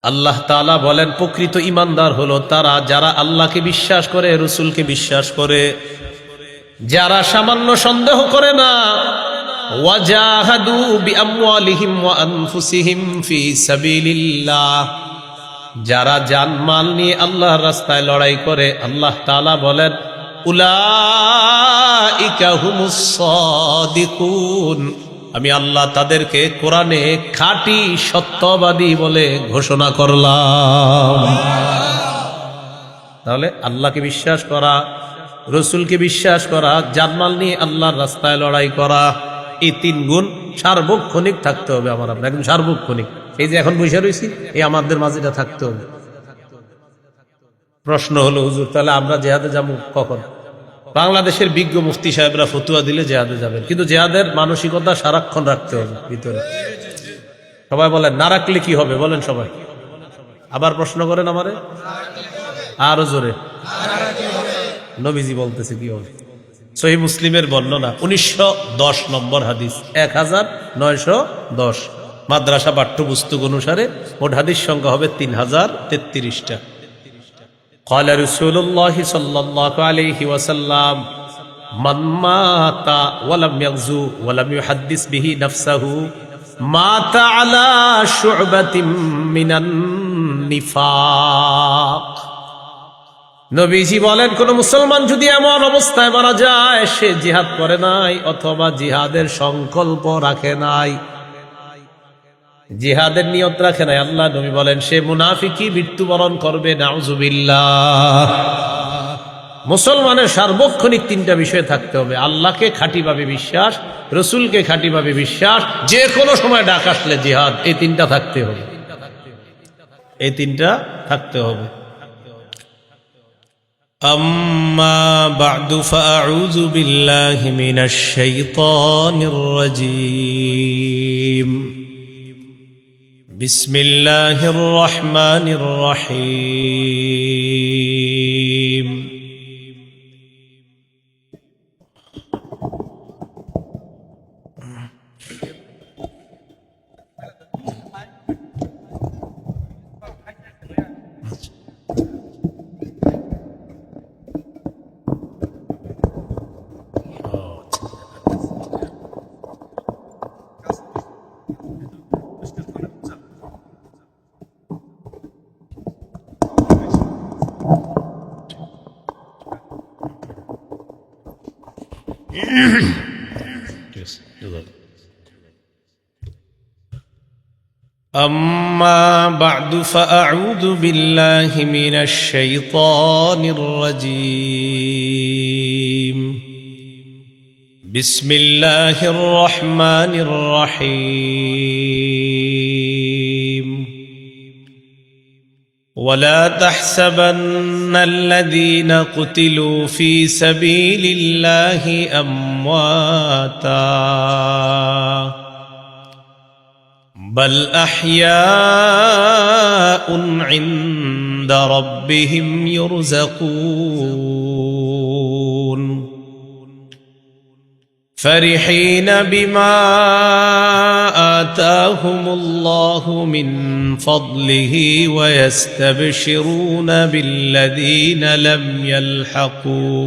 আল্লাহ তাআলা বলেন প্রকৃত ঈমানদার হলো তারা যারা আল্লাহকে বিশ্বাস করে, রাসূলকে বিশ্বাস করে, যারা সামান্য সন্দেহ করে না। ওয়াজাহাদু বিআমওয়ালিহিম ওয়া আনফুসিহিম ফি সাবিলিল্লাহ, যারা জানমাল নিয়ে আল্লাহর রাস্তায় লড়াই করে, আল্লাহ তাআলা বলেন উলাইকা হুমুস সাদিকুন, আমি আল্লাহ তাদেরকে কোরআনে খাঁটি সত্যবাদী বলে ঘোষণা করলাম। তাহলে আল্লাহকে বিশ্বাস করা, রসুলকে বিশ্বাস করা, জানমাল নিয়ে আল্লাহর রাস্তায় লড়াই করা, এই তিন গুণ সার্বক্ষণিক থাকতে হবে আমার আপনার, একদম সার্বক্ষণিক। এই যে এখন বসে রয়েছি, এই আমাদের মাঝেটা থাকতে হবে। প্রশ্ন হলো হুজুর তাহলে আমরা জেহাদে যাবো কখন? বাংলাদেশের বিজ্ঞ মুফতি সাহেবরা ফতুয়া দিলে জেহাদে যাবেন, কিন্তু জেহাদের মানসিকতা সারাক্ষণ রাখতে হবে ভিতরে। সবাই বলেন না রাখলে কি হবে? বলেন সবাই, আবার প্রশ্ন করেন আমারে আরো জোরে। নবীজি বলতেছে কি হবে? সহিহ মুসলিমের বর্ণনা 1910 নম্বর হাদিস, 1910 মাদ্রাসা পাঠ্যপুস্তক অনুসারে মোট হাদিস সংখ্যা হবে 3033টা। قال رسول الله صلى الله عليه وسلم من مات ولم يغزو ولم يحدث به نفسه مات على شعبة من النفاق। নবীজি বলেন কোন মুসলমান যদি এমন অবস্থায় মারা যায় সে জিহাদ করে নাই অথবা জিহাদের সংকল্প রাখে নাই, জিহাদের নিয়ত রাখে নাই, আল্লাহ নবী বলেন সে মুনাফিকি মৃত্যুবরণ করবে, নাউজুবিল্লাহ। মুসলমানের সার্বক্ষণিক তিনটা বিষয় থাকতে হবে: আল্লাহকে খাঁটিভাবে বিশ্বাস, রসুলকে খাঁটিভাবে বিশ্বাস, যে কোনো সময় ডাক আসলে জিহাদ। এই তিনটা থাকতে হবে, এই তিনটা থাকতে হবে। আম্মা বা'দু ফাআউযু বিল্লাহি মিনাশ শাইতানির রাজীম। بسم الله الرحمن الرحيم أما بعد فأعوذ بالله من الشيطان الرجيم. بسم الله الرحمن الرحيم. ولا تحسبن الذين قتلوا في سبيل الله أمواتا بل أحياء عند ربهم يرزقون فرحين بما آتاهم الله من فضله ويستبشرون بالذين لم يلحقوا